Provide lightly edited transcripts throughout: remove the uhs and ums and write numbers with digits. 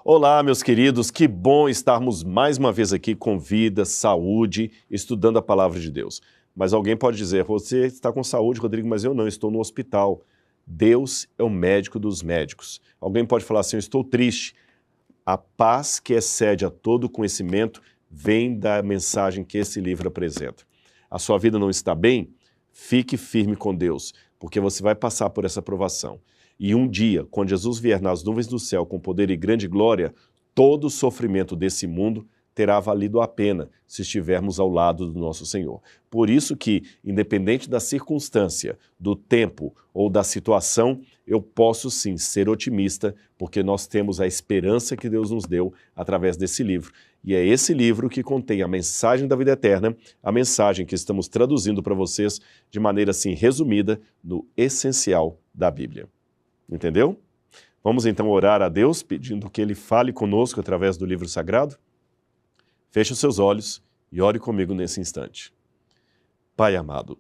Olá, meus queridos, que bom estarmos mais uma vez aqui com vida, saúde, estudando a palavra de Deus. Mas alguém pode dizer, você está com saúde, Rodrigo, mas eu não, estou no hospital. Deus é o médico dos médicos. Alguém pode falar assim, eu estou triste. A paz que excede a todo conhecimento vem da mensagem que esse livro apresenta. A sua vida não está bem? Fique firme com Deus, porque você vai passar por essa provação. E um dia, quando Jesus vier nas nuvens do céu com poder e grande glória, todo o sofrimento desse mundo terá valido a pena se estivermos ao lado do nosso Senhor. Por isso que, independente da circunstância, do tempo ou da situação, eu posso sim ser otimista, porque nós temos a esperança que Deus nos deu através desse livro. E é esse livro que contém a mensagem da vida eterna, a mensagem que estamos traduzindo para vocês de maneira assim resumida no essencial da Bíblia. Entendeu? Vamos então orar a Deus pedindo que Ele fale conosco através do livro sagrado? Feche os seus olhos e ore comigo nesse instante. Pai amado,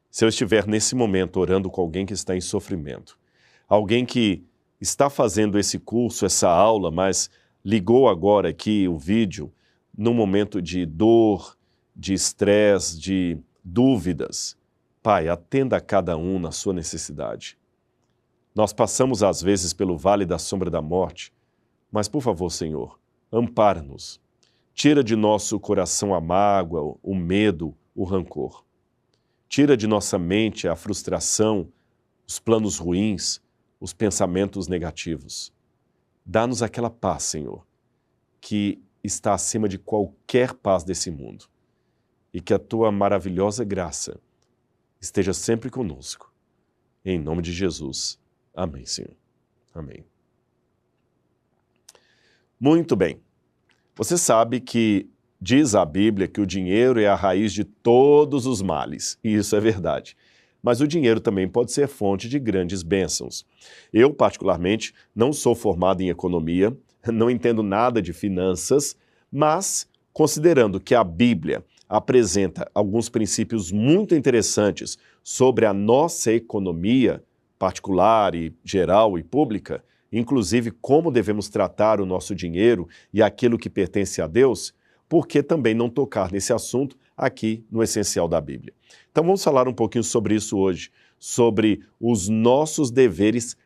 se eu estiver nesse momento orando com alguém que está em sofrimento, alguém que está fazendo esse curso, essa aula, mas ligou agora aqui o vídeo num momento de dor, de estresse, de dúvidas, Pai, atenda a cada um na sua necessidade. Nós passamos às vezes pelo vale da sombra da morte, mas por favor, Senhor, ampara-nos. Tira de nosso coração a mágoa, o medo, o rancor. Tira de nossa mente a frustração, os planos ruins, os pensamentos negativos. Dá-nos aquela paz, Senhor, que está acima de qualquer paz desse mundo. E que a Tua maravilhosa graça esteja sempre conosco. Em nome de Jesus. Amém, Senhor. Amém. Muito bem. Você sabe que diz a Bíblia que o dinheiro é a raiz de todos os males, e isso é verdade. Mas o dinheiro também pode ser fonte de grandes bênçãos. Eu, particularmente, não sou formado em economia, não entendo nada de finanças, mas, considerando que a Bíblia apresenta alguns princípios muito interessantes sobre a nossa economia, particular e geral e pública, inclusive como devemos tratar o nosso dinheiro e aquilo que pertence a Deus, por que também não tocar nesse assunto aqui no essencial da Bíblia? Então vamos falar um pouquinho sobre isso hoje, sobre os nossos deveres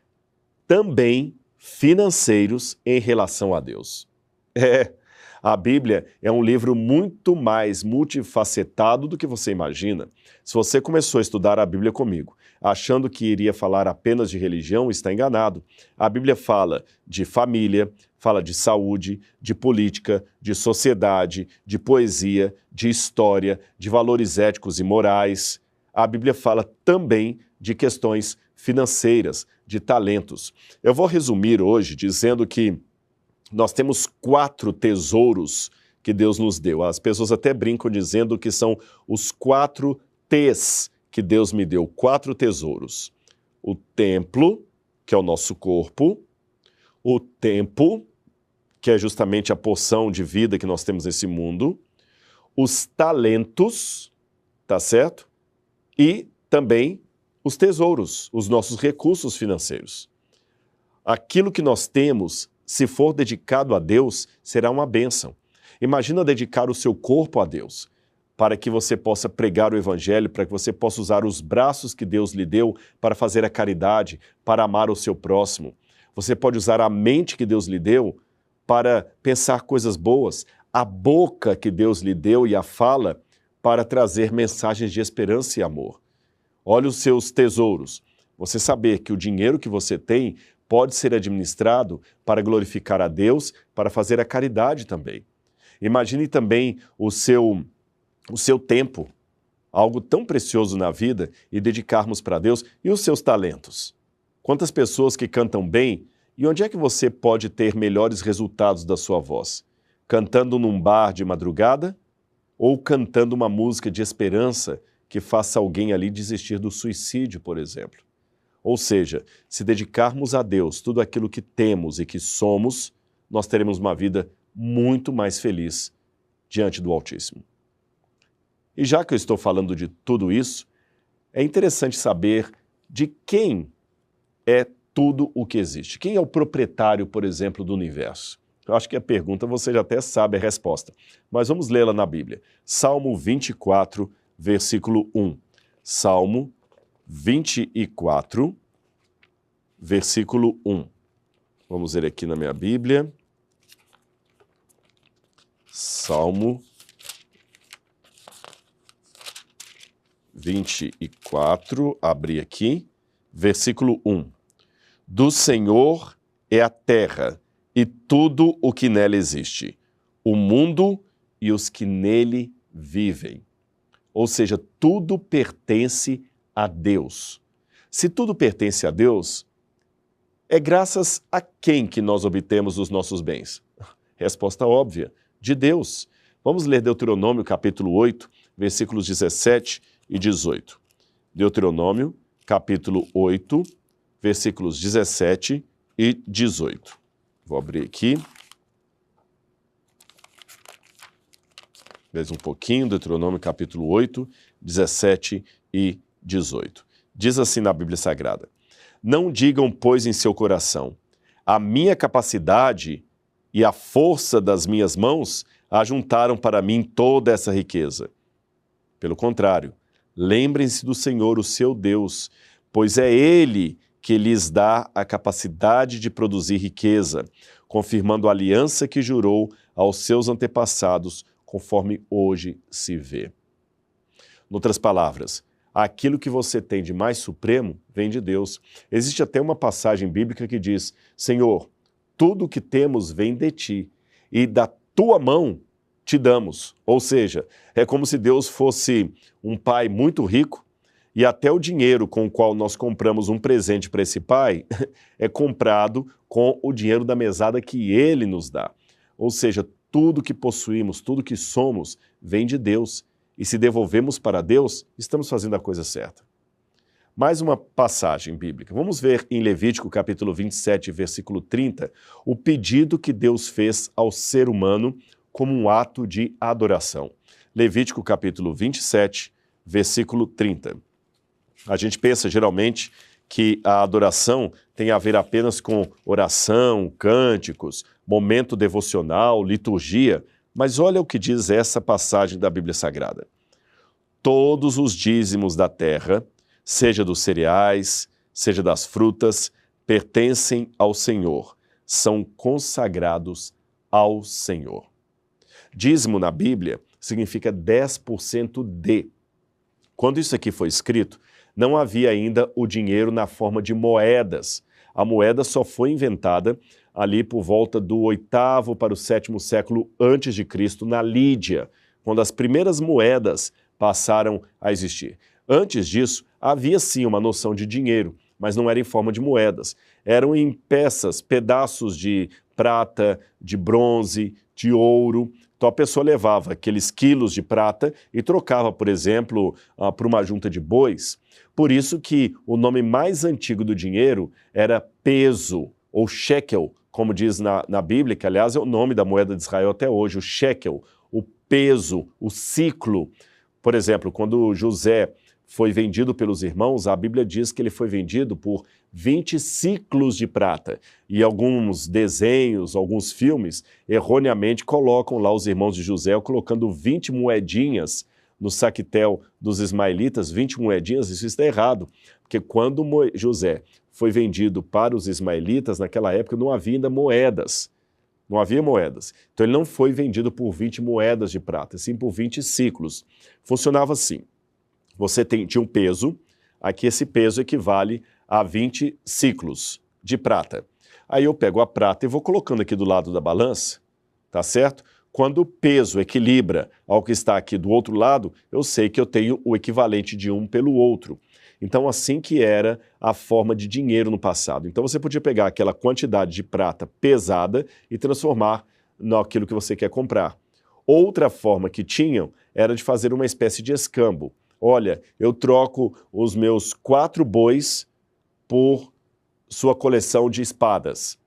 também financeiros em relação a Deus. A Bíblia é um livro muito mais multifacetado do que você imagina. Se você começou a estudar a Bíblia comigo, achando que iria falar apenas de religião, está enganado. A Bíblia fala de família, fala de saúde, de política, de sociedade, de poesia, de história, de valores éticos e morais. A Bíblia fala também de questões financeiras, de talentos. Eu vou resumir hoje dizendo que nós temos 4 tesouros que Deus nos deu. As pessoas até brincam dizendo que são os 4 T's que Deus me deu, 4 tesouros. O templo, que é o nosso corpo, o tempo, que é justamente a porção de vida que nós temos nesse mundo, os talentos, tá certo? E também os tesouros, os nossos recursos financeiros. Aquilo que nós temos, se for dedicado a Deus, será uma bênção. Imagina dedicar o seu corpo a Deus, para que você possa pregar o Evangelho, para que você possa usar os braços que Deus lhe deu para fazer a caridade, para amar o seu próximo. Você pode usar a mente que Deus lhe deu para pensar coisas boas, a boca que Deus lhe deu e a fala para trazer mensagens de esperança e amor. Olha os seus tesouros. Você saber que o dinheiro que você tem pode ser administrado para glorificar a Deus, para fazer a caridade também. Imagine também o seu tempo, algo tão precioso na vida, e dedicarmos para Deus, e os seus talentos. Quantas pessoas que cantam bem, e onde é que você pode ter melhores resultados da sua voz? Cantando num bar de madrugada ou cantando uma música de esperança que faça alguém ali desistir do suicídio, por exemplo? Ou seja, se dedicarmos a Deus tudo aquilo que temos e que somos, nós teremos uma vida muito mais feliz diante do Altíssimo. E já que eu estou falando de tudo isso, é interessante saber de quem é tudo o que existe. Quem é o proprietário, por exemplo, do universo? Eu acho que a pergunta você já até sabe a resposta, mas vamos lê-la na Bíblia. Salmo 24, versículo 1. Salmo 24, versículo 1. Vamos ver aqui na minha Bíblia. Salmo 24, abri aqui, versículo 1. Do Senhor é a terra e tudo o que nela existe, o mundo e os que nele vivem. Ou seja, tudo pertence a Deus. Se tudo pertence a Deus, é graças a quem que nós obtemos os nossos bens? Resposta óbvia, de Deus. Vamos ler Deuteronômio capítulo 8, versículos 17 e 18. Deuteronômio capítulo 8, versículos 17 e 18. Vou abrir aqui. Mais um pouquinho, Deuteronômio capítulo 8, 17 e 18. Diz assim na Bíblia Sagrada: Não digam, pois, em seu coração, a minha capacidade e a força das minhas mãos ajuntaram para mim toda essa riqueza. Pelo contrário, lembrem-se do Senhor, o seu Deus, pois é Ele que lhes dá a capacidade de produzir riqueza, confirmando a aliança que jurou aos seus antepassados, conforme hoje se vê. Em outras palavras, aquilo que você tem de mais supremo vem de Deus. Existe até uma passagem bíblica que diz: Senhor, tudo o que temos vem de ti, e da tua mão te damos. Ou seja, é como se Deus fosse um pai muito rico, e até o dinheiro com o qual nós compramos um presente para esse pai é comprado com o dinheiro da mesada que ele nos dá. Ou seja, tudo que possuímos, tudo que somos, vem de Deus. E se devolvemos para Deus, estamos fazendo a coisa certa. Mais uma passagem bíblica. Vamos ver em Levítico capítulo 27, versículo 30, o pedido que Deus fez ao ser humano como um ato de adoração. Levítico capítulo 27, versículo 30. A gente pensa geralmente que a adoração tem a ver apenas com oração, cânticos, momento devocional, liturgia, mas olha o que diz essa passagem da Bíblia Sagrada. Todos os dízimos da terra, seja dos cereais, seja das frutas, pertencem ao Senhor, são consagrados ao Senhor. Dízimo na Bíblia significa 10% de. Quando isso aqui foi escrito, não havia ainda o dinheiro na forma de moedas. A moeda só foi inventada ali por volta do 8º para o 7º século antes de Cristo, na Lídia, quando as primeiras moedas passaram a existir. Antes disso, havia sim uma noção de dinheiro, mas não era em forma de moedas. Eram em peças, pedaços de prata, de bronze, de ouro. Então a pessoa levava aqueles quilos de prata e trocava, por exemplo, por uma junta de bois. Por isso que o nome mais antigo do dinheiro era peso, ou shekel, como diz na Bíblia, que aliás é o nome da moeda de Israel até hoje, o shekel, o peso, o ciclo. Por exemplo, quando José foi vendido pelos irmãos, a Bíblia diz que ele foi vendido por 20 ciclos de prata. E alguns desenhos, alguns filmes, erroneamente colocam lá os irmãos de José colocando 20 moedinhas no saquetel dos ismaelitas, 20 moedinhas, isso está errado. Porque quando José foi vendido para os ismaelitas, naquela época não havia ainda moedas. Não havia moedas. Então ele não foi vendido por 20 moedas de prata, sim por 20 ciclos. Funcionava assim. Você tinha um peso, aqui esse peso equivale a 20 ciclos de prata. Aí eu pego a prata e vou colocando aqui do lado da balança, tá certo? Quando o peso equilibra ao que está aqui do outro lado, eu sei que eu tenho o equivalente de um pelo outro. Então, assim que era a forma de dinheiro no passado. Então, você podia pegar aquela quantidade de prata pesada e transformar naquilo que você quer comprar. Outra forma que tinham era de fazer uma espécie de escambo. Olha, eu troco os meus 4 bois por sua coleção de espadas.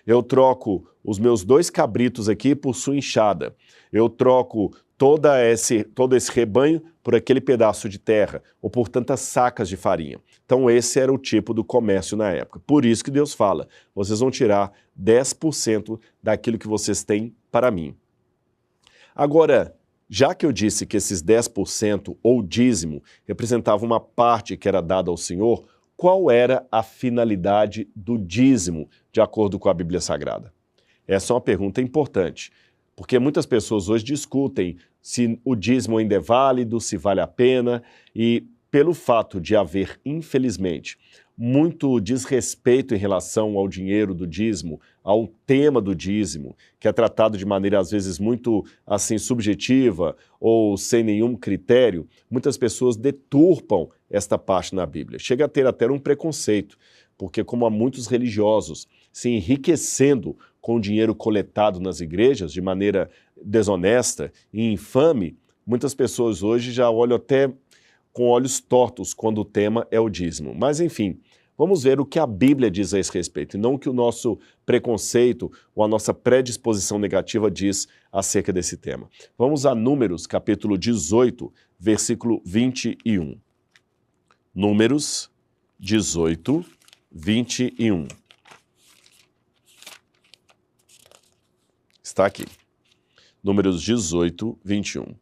Eu troco os meus 2 cabritos aqui por sua enxada. Eu troco todo esse rebanho por aquele pedaço de terra, ou por tantas sacas de farinha. Então esse era o tipo do comércio na época. Por isso que Deus fala, vocês vão tirar 10% daquilo que vocês têm para mim. Agora, já que eu disse que esses 10% ou dízimo representavam uma parte que era dada ao Senhor, qual era a finalidade do dízimo, de acordo com a Bíblia Sagrada? Essa é uma pergunta importante, porque muitas pessoas hoje discutem se o dízimo ainda é válido, se vale a pena, e pelo fato de haver, infelizmente, muito desrespeito em relação ao dinheiro do dízimo, ao tema do dízimo, que é tratado de maneira às vezes muito assim subjetiva ou sem nenhum critério, muitas pessoas deturpam esta parte na Bíblia. Chega a ter até um preconceito, porque como há muitos religiosos se enriquecendo com o dinheiro coletado nas igrejas de maneira desonesta e infame, muitas pessoas hoje já olham até com olhos tortos quando o tema é o dízimo. Mas enfim, vamos ver o que a Bíblia diz a esse respeito, e não o que o nosso preconceito ou a nossa predisposição negativa diz acerca desse tema. Vamos a Números, capítulo 18, versículo 21. Números 18, 21. Está aqui. Números 18, 21.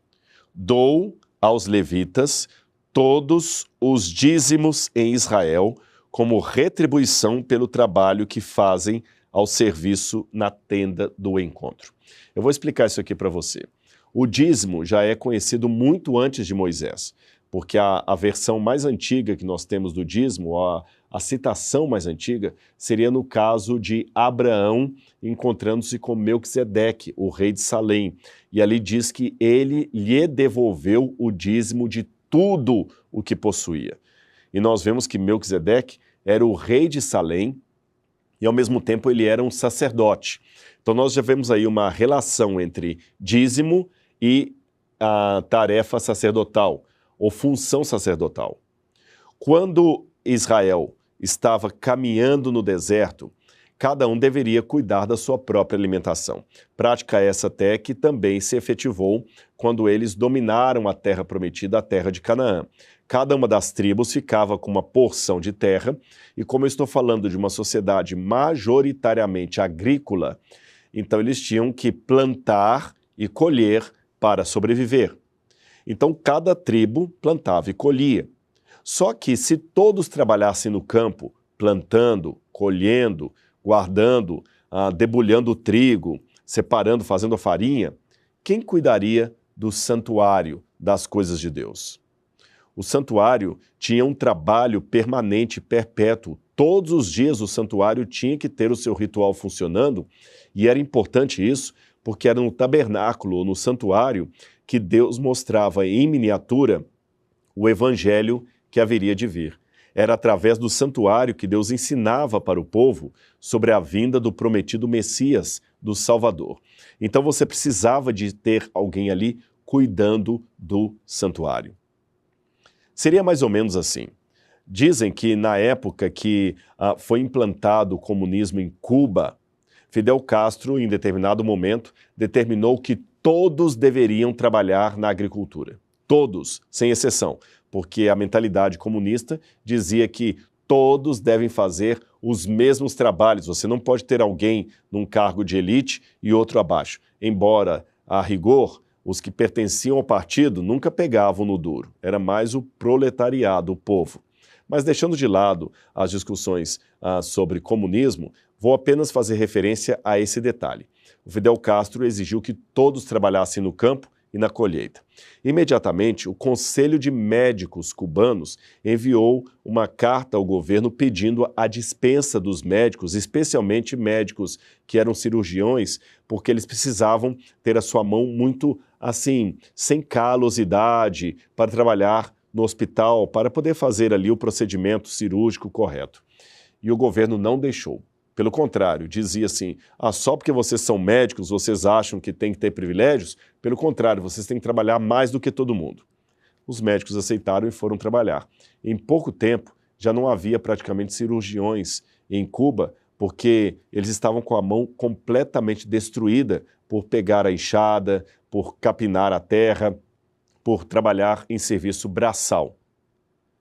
Dou aos levitas todos os dízimos em Israel como retribuição pelo trabalho que fazem ao serviço na tenda do encontro. Eu vou explicar isso aqui para você. O dízimo já é conhecido muito antes de Moisés, porque a versão mais antiga que nós temos do dízimo, a citação mais antiga, seria no caso de Abraão encontrando-se com Melquisedeque, o rei de Salém. E ali diz que ele lhe devolveu o dízimo de tudo o que possuía. E nós vemos que Melquisedeque era o rei de Salém e ao mesmo tempo ele era um sacerdote. Então nós já vemos aí uma relação entre dízimo e a tarefa sacerdotal, ou função sacerdotal. Quando Israel estava caminhando no deserto, cada um deveria cuidar da sua própria alimentação. Prática essa até que também se efetivou quando eles dominaram a terra prometida, a terra de Canaã. Cada uma das tribos ficava com uma porção de terra, e como eu estou falando de uma sociedade majoritariamente agrícola, então eles tinham que plantar e colher para sobreviver. Então cada tribo plantava e colhia. Só que se todos trabalhassem no campo, plantando, colhendo, guardando, debulhando o trigo, separando, fazendo a farinha, quem cuidaria do santuário, das coisas de Deus? O santuário tinha um trabalho permanente, perpétuo. Todos os dias o santuário tinha que ter o seu ritual funcionando, e era importante isso, porque era no tabernáculo ou no santuário que Deus mostrava em miniatura o evangelho que haveria de vir. Era através do santuário que Deus ensinava para o povo sobre a vinda do prometido Messias, do Salvador. Então você precisava de ter alguém ali cuidando do santuário. Seria mais ou menos assim. Dizem que na época que foi implantado o comunismo em Cuba, Fidel Castro, em determinado momento, determinou que todos deveriam trabalhar na agricultura. Todos, sem exceção, porque a mentalidade comunista dizia que todos devem fazer os mesmos trabalhos. Você não pode ter alguém num cargo de elite e outro abaixo. Embora, a rigor, os que pertenciam ao partido nunca pegavam no duro. Era mais o proletariado, o povo. Mas deixando de lado as discussões sobre comunismo, vou apenas fazer referência a esse detalhe. O Fidel Castro exigiu que todos trabalhassem no campo e na colheita. Imediatamente, o Conselho de Médicos Cubanos enviou uma carta ao governo pedindo a dispensa dos médicos, especialmente médicos que eram cirurgiões, porque eles precisavam ter a sua mão muito, assim, sem calosidade, para trabalhar no hospital, para poder fazer ali o procedimento cirúrgico correto. E o governo não deixou. Pelo contrário, dizia assim, só porque vocês são médicos, vocês acham que tem que ter privilégios? Pelo contrário, vocês têm que trabalhar mais do que todo mundo. Os médicos aceitaram e foram trabalhar. Em pouco tempo, já não havia praticamente cirurgiões em Cuba, porque eles estavam com a mão completamente destruída por pegar a enxada, por capinar a terra, por trabalhar em serviço braçal.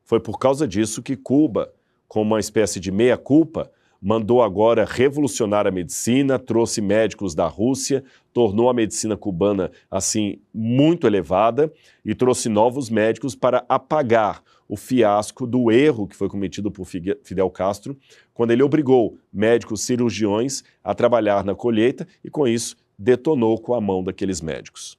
Foi por causa disso que Cuba, com uma espécie de meia-culpa, mandou agora revolucionar a medicina, trouxe médicos da Rússia, tornou a medicina cubana, assim, muito elevada e trouxe novos médicos para apagar o fiasco do erro que foi cometido por Fidel Castro, quando ele obrigou médicos cirurgiões a trabalhar na colheita e, com isso, detonou com a mão daqueles médicos.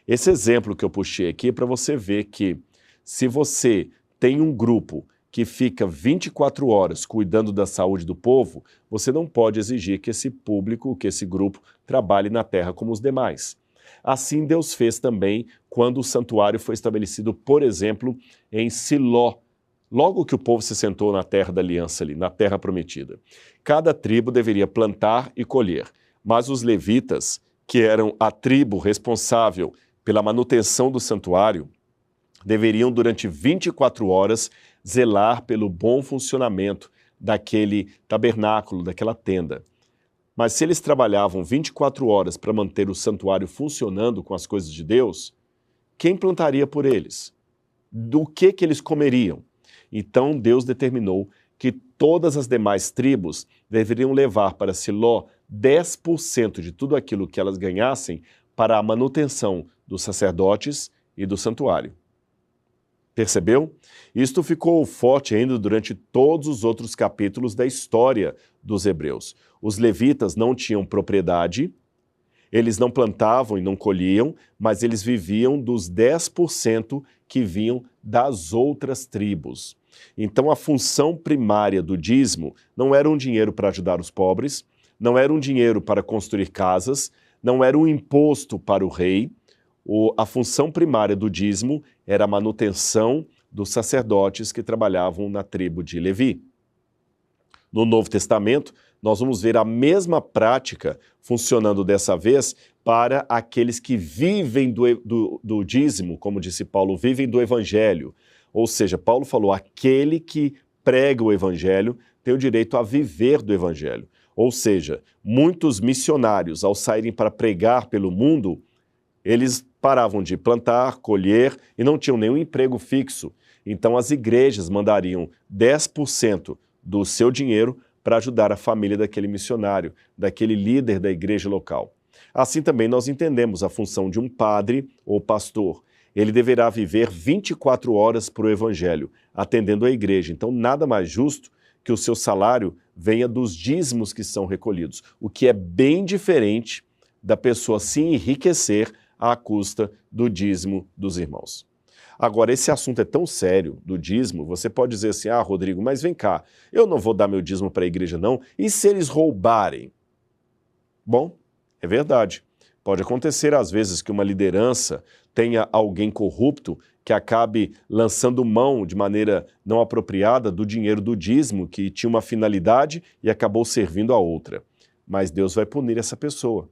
Esse exemplo que eu puxei aqui é para você ver que, se você tem um grupo que fica 24 horas cuidando da saúde do povo, você não pode exigir que esse público, que esse grupo, trabalhe na terra como os demais. Assim Deus fez também quando o santuário foi estabelecido, por exemplo, em Siló, logo que o povo se sentou na terra da aliança ali, na terra prometida. Cada tribo deveria plantar e colher, mas os levitas, que eram a tribo responsável pela manutenção do santuário, deveriam durante 24 horas zelar pelo bom funcionamento daquele tabernáculo, daquela tenda. Mas se eles trabalhavam 24 horas para manter o santuário funcionando com as coisas de Deus, quem plantaria por eles? Do que eles comeriam? Então Deus determinou que todas as demais tribos deveriam levar para Siló 10% de tudo aquilo que elas ganhassem para a manutenção dos sacerdotes e do santuário. Percebeu? Isto ficou forte ainda durante todos os outros capítulos da história dos hebreus. Os levitas não tinham propriedade, eles não plantavam e não colhiam, mas eles viviam dos 10% que vinham das outras tribos. Então a função primária do dízimo não era um dinheiro para ajudar os pobres, não era um dinheiro para construir casas, não era um imposto para o rei. A função primária do dízimo era a manutenção dos sacerdotes que trabalhavam na tribo de Levi. No Novo Testamento, nós vamos ver a mesma prática funcionando dessa vez para aqueles que vivem do dízimo, como disse Paulo, vivem do evangelho. Ou seja, Paulo falou, aquele que prega o evangelho tem o direito a viver do evangelho. Ou seja, muitos missionários, ao saírem para pregar pelo mundo, eles paravam de plantar, colher e não tinham nenhum emprego fixo. Então as igrejas mandariam 10% do seu dinheiro para ajudar a família daquele missionário, daquele líder da igreja local. Assim também nós entendemos a função de um padre ou pastor. Ele deverá viver 24 horas para o evangelho, atendendo a igreja. Então nada mais justo que o seu salário venha dos dízimos que são recolhidos, o que é bem diferente da pessoa se enriquecer à custa do dízimo dos irmãos. Agora, esse assunto é tão sério do dízimo, você pode dizer assim, Rodrigo, mas vem cá, eu não vou dar meu dízimo para a igreja não, e se eles roubarem? Bom, é verdade. Pode acontecer às vezes que uma liderança tenha alguém corrupto que acabe lançando mão de maneira não apropriada do dinheiro do dízimo, que tinha uma finalidade e acabou servindo a outra. Mas Deus vai punir essa pessoa.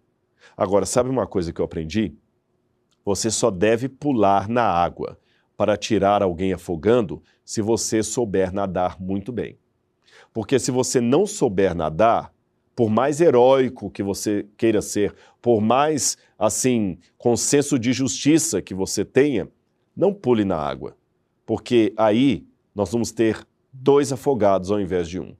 Agora, sabe uma coisa que eu aprendi? Você só deve pular na água para tirar alguém afogando se você souber nadar muito bem. Porque se você não souber nadar, por mais heróico que você queira ser, por mais, assim, com senso de justiça que você tenha, não pule na água. Porque aí nós vamos ter 2 afogados ao invés de 1.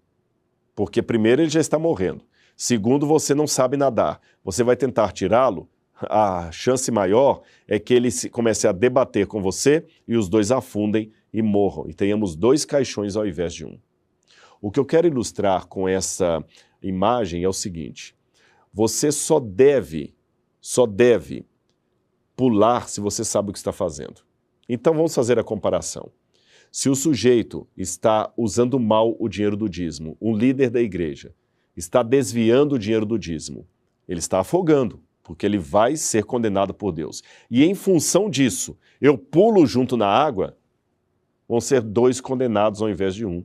Porque primeiro ele já está morrendo. Segundo, você não sabe nadar. Você vai tentar tirá-lo, a chance maior é que ele comece a debater com você e os 2 afundem e morram. E tenhamos 2 caixões ao invés de 1. O que eu quero ilustrar com essa imagem é o seguinte. Você só deve pular se você sabe o que está fazendo. Então vamos fazer a comparação. Se o sujeito está usando mal o dinheiro do dízimo, um líder da igreja, está desviando o dinheiro do dízimo, ele está afogando, porque ele vai ser condenado por Deus. E em função disso, eu pulo junto na água, vão ser 2 condenados ao invés de 1.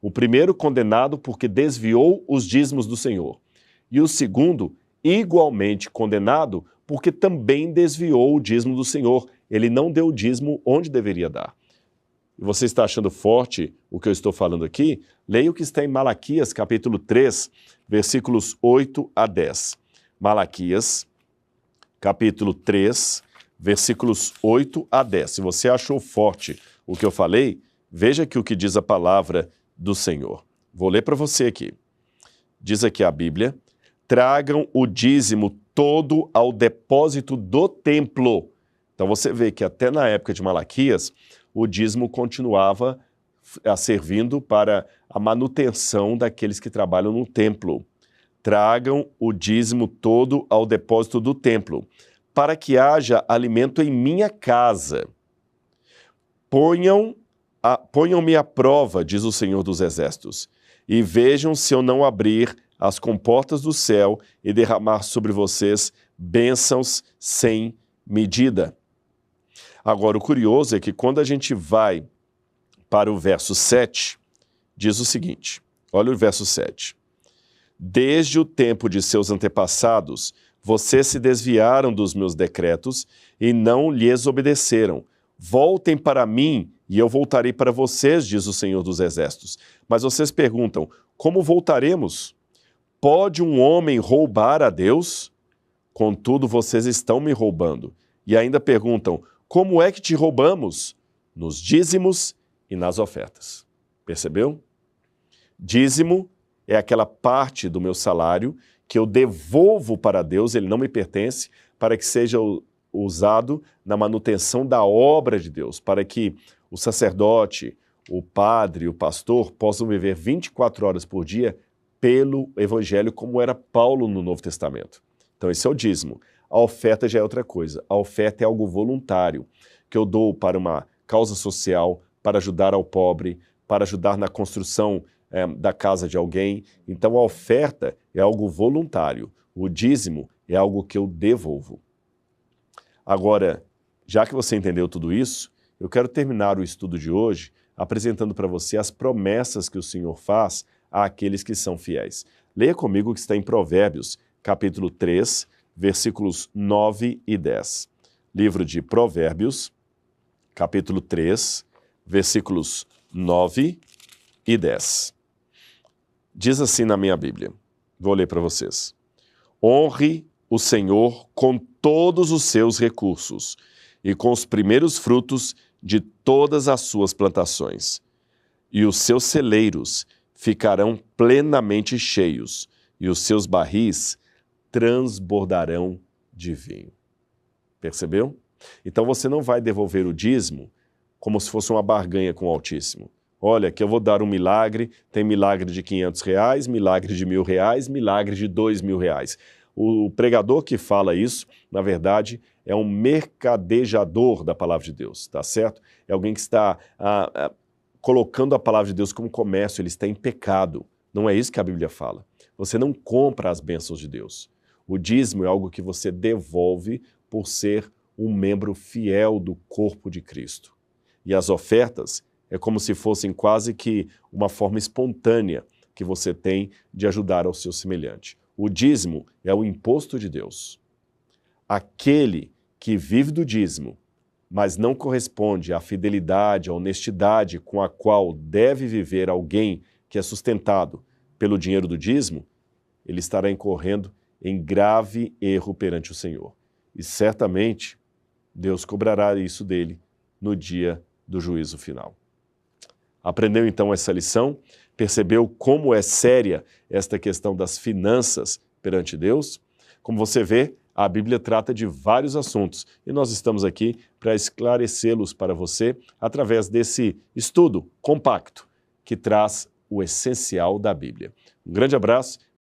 O primeiro condenado porque desviou os dízimos do Senhor. E o segundo, igualmente condenado, porque também desviou o dízimo do Senhor. Ele não deu o dízimo onde deveria dar. e você está achando forte o que eu estou falando aqui, leia o que está em Malaquias, capítulo 3, versículos 8 a 10. Malaquias, capítulo 3, versículos 8 a 10. Se você achou forte o que eu falei, veja aqui o que diz a palavra do Senhor. Vou ler para você aqui. Diz aqui a Bíblia: tragam o dízimo todo ao depósito do templo. Então você vê que até na época de Malaquias, o dízimo continuava servindo para a manutenção daqueles que trabalham no templo. Tragam o dízimo todo ao depósito do templo, para que haja alimento em minha casa. Ponham-me à prova, diz o Senhor dos Exércitos, e vejam se eu não abrir as comportas do céu e derramar sobre vocês bênçãos sem medida. Agora, o curioso é que quando a gente vai para o verso 7, diz o seguinte, olha o verso 7. Desde o tempo de seus antepassados, vocês se desviaram dos meus decretos e não lhes obedeceram. Voltem para mim e eu voltarei para vocês, diz o Senhor dos Exércitos. Mas vocês perguntam, como voltaremos? Pode um homem roubar a Deus? Contudo, vocês estão me roubando. E ainda perguntam, como é que te roubamos? Nos dízimos e nas ofertas. Percebeu? Dízimo é aquela parte do meu salário que eu devolvo para Deus, ele não me pertence, para que seja usado na manutenção da obra de Deus, para que o sacerdote, o padre, o pastor possam viver 24 horas por dia pelo Evangelho, como era Paulo no Novo Testamento. Então esse é o dízimo. A oferta já é outra coisa. A oferta é algo voluntário, que eu dou para uma causa social, para ajudar ao pobre, para ajudar na construção da casa de alguém. Então a oferta é algo voluntário. O dízimo é algo que eu devolvo. Agora, já que você entendeu tudo isso, eu quero terminar o estudo de hoje apresentando para você as promessas que o Senhor faz àqueles que são fiéis. Leia comigo o que está em Provérbios, capítulo 3, versículos 9 e 10. Livro de Provérbios, capítulo 3, versículos 9 e 10. Diz assim na minha Bíblia, vou ler para vocês. Honre o Senhor com todos os seus recursos e com os primeiros frutos de todas as suas plantações. E os seus celeiros ficarão plenamente cheios e os seus barris transbordarão de vinho. Percebeu? Então você não vai devolver o dízimo como se fosse uma barganha com o Altíssimo. Olha, que eu vou dar um milagre, tem milagre de R$500, milagre de R$1.000, milagre de R$2.000. O pregador que fala isso, na verdade, é um mercadejador da palavra de Deus, tá certo? É alguém que está colocando a palavra de Deus como comércio, ele está em pecado. Não é isso que a Bíblia fala. Você não compra as bênçãos de Deus. O dízimo é algo que você devolve por ser um membro fiel do corpo de Cristo. E as ofertas é como se fossem quase que uma forma espontânea que você tem de ajudar ao seu semelhante. O dízimo é o imposto de Deus. Aquele que vive do dízimo, mas não corresponde à fidelidade, à honestidade com a qual deve viver alguém que é sustentado pelo dinheiro do dízimo, ele estará incorrendo em grave erro perante o Senhor. E certamente Deus cobrará isso dele no dia do juízo final. Aprendeu então essa lição? Percebeu como é séria esta questão das finanças perante Deus? Como você vê, a Bíblia trata de vários assuntos e nós estamos aqui para esclarecê-los para você através desse estudo compacto que traz o essencial da Bíblia. Um grande abraço